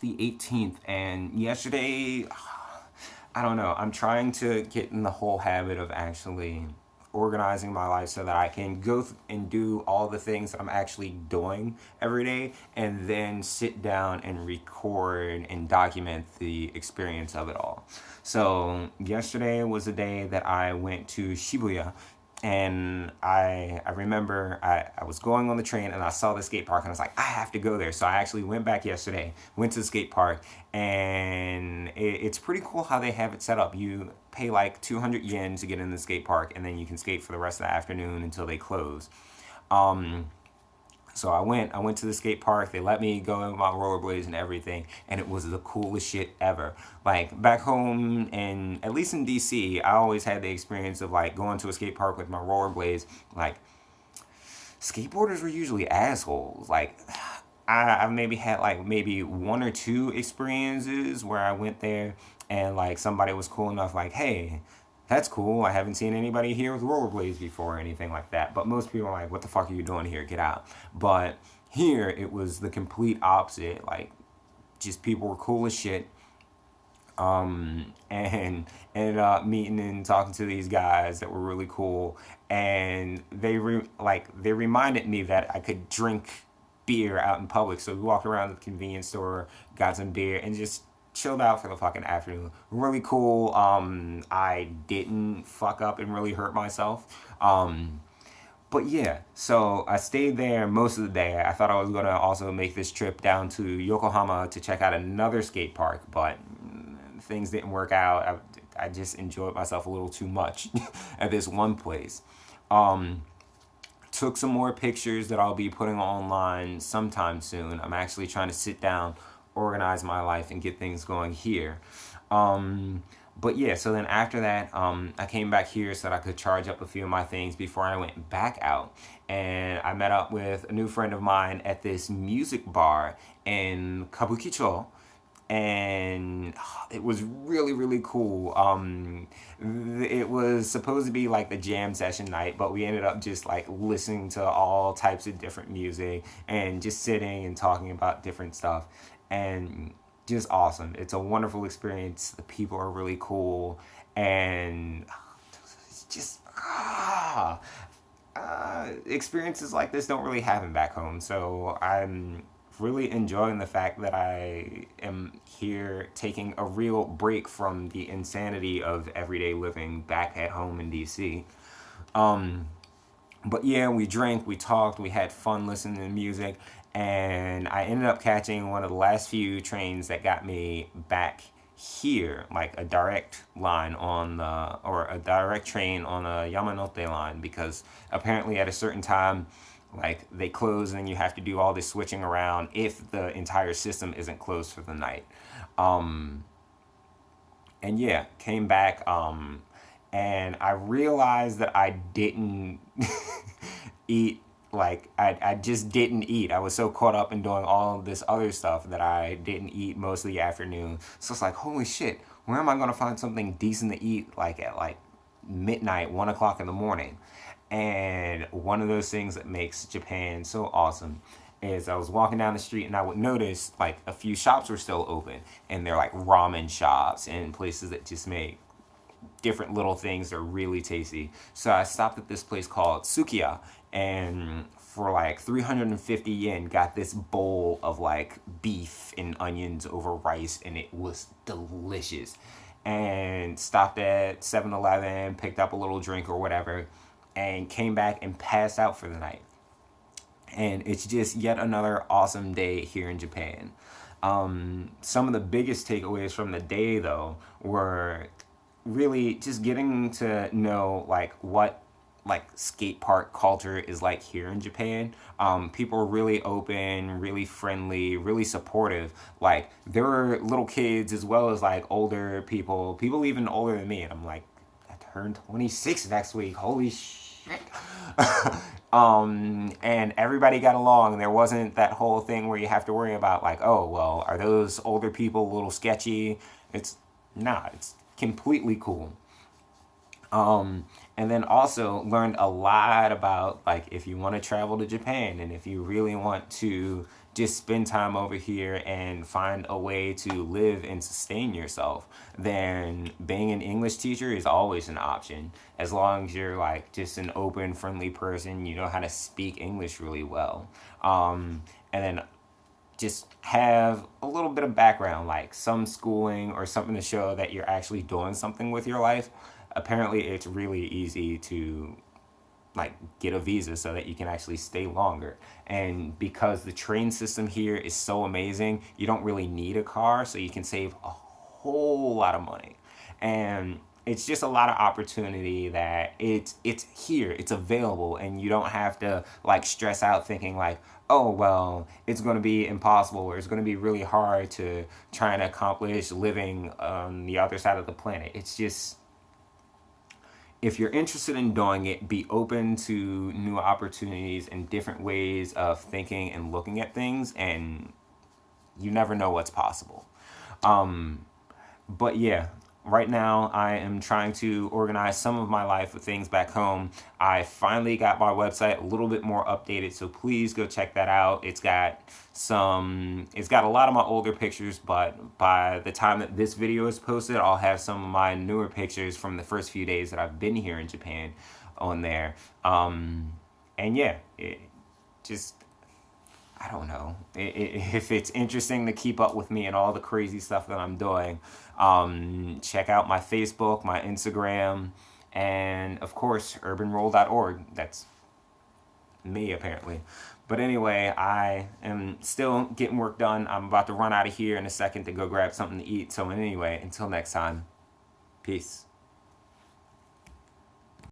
the 18th, and yesterday, I don't know, I'm trying to get in the whole habit of actually organizing my life so that I can and do all the things that I'm actually doing every day, and then sit down and record and document the experience of it all. So yesterday was the day that I went to Shibuya, and I remember I was going on the train and I saw the skate park and I was like, I have to go there. So I actually went back yesterday, went to the skate park, and it's pretty cool how they have it set up. You pay like 200 yen to get in the skate park, and then you can skate for the rest of the afternoon until they close. Um, so I went to the skate park. They let me go in my rollerblades and everything, and it was the coolest shit ever. Like back home, and at least in DC, I always had the experience of like going to a skate park with my rollerblades. Like skateboarders were usually assholes. Like I maybe had like maybe one or two experiences where I went there and like somebody was cool enough, like, hey, that's cool. I haven't seen anybody here with rollerblades before or anything like that. But most people are like, what the fuck are you doing here? Get out. But here it was the complete opposite. Like, just people were cool as shit. And ended up meeting and talking to these guys that were really cool. And they reminded me that I could drink beer out in public. So we walked around the convenience store, got some beer, and just chilled out for the fucking afternoon. Really cool. I didn't fuck up and really hurt myself. But yeah, so I stayed there most of the day. I thought I was gonna also make this trip down to Yokohama to check out another skate park, but things didn't work out. I just enjoyed myself a little too much at this one place. Um, Took some more pictures that I'll be putting online sometime soon. I'm actually trying to sit down, organize my life, and get things going here. Um, but yeah, so then after that, I came back here so that I could charge up a few of my things before I went back out. And I met up with a new friend of mine at this music bar in Kabukicho, and it was really really cool. It was supposed to be like the jam session night, but we ended up just like listening to all types of different music and just sitting and talking about different stuff, and just awesome. It's a wonderful experience. The people are really cool, and it's just experiences like this don't really happen back home. So I'm really enjoying the fact that I am here taking a real break from the insanity of everyday living back at home in DC. Um, but yeah, we drank, we talked, we had fun listening to music, and I ended up catching one of the last few trains that got me back here, like a direct line on the, or a direct train on a Yamanote line, because apparently at a certain time, like they close and you have to do all this switching around if the entire system isn't closed for the night. Um, and yeah, came back, and I realized that I didn't eat. Like I just didn't eat. I was so caught up in doing all this other stuff that I didn't eat most of the afternoon. So it's like, holy shit, where am I gonna find something decent to eat like at like midnight, 1 o'clock in the morning? And one of those things that makes Japan so awesome is I was walking down the street and I would notice like a few shops were still open, and they're like ramen shops and places that just make different little things that are really tasty. So I stopped at this place called Sukiya, and for like 350 yen got this bowl of like beef and onions over rice, and it was delicious. And stopped at 7-Eleven, picked up a little drink or whatever, and came back and passed out for the night. And it's just yet another awesome day here in Japan. Some of the biggest takeaways from the day, though, were really just getting to know like what like skate park culture is like here in Japan. People are really open, really friendly, really supportive. Like there were little kids as well as like older people, people even older than me, and I'm like, I turn 26 next week. Holy shit. And everybody got along. There wasn't that whole thing where you have to worry about like, oh well, are those older people a little sketchy? It's not. It's completely cool. And then also learned a lot about like if you want to travel to Japan and if you really want to just spend time over here and find a way to live and sustain yourself, then being an English teacher is always an option. As long as you're like just an open, friendly person, you know how to speak English really well. And then just have a little bit of background, like some schooling or something to show that you're actually doing something with your life. Apparently, it's really easy to like get a visa so that you can actually stay longer. And because the train system here is so amazing, you don't really need a car, so you can save a whole lot of money. And it's just a lot of opportunity that it's here, it's available, and you don't have to like stress out thinking like, oh well, it's going to be impossible or it's going to be really hard to try and accomplish living on the other side of the planet. It's just, if you're interested in doing it, be open to new opportunities and different ways of thinking and looking at things, and you never know what's possible. But yeah, right now I am trying to organize some of my life with things back home. I finally got my website a little bit more updated, so please go check that out. It's got a lot of my older pictures, but by the time that this video is posted, I'll have some of my newer pictures from the first few days that I've been here in Japan on there. And yeah, it just, I don't know. If it's interesting to keep up with me and all the crazy stuff that I'm doing, check out my Facebook, my Instagram, and of course, urbanroll.org. That's me, apparently. But anyway, I am still getting work done. I'm about to run out of here in a second to go grab something to eat. So anyway, until next time, peace.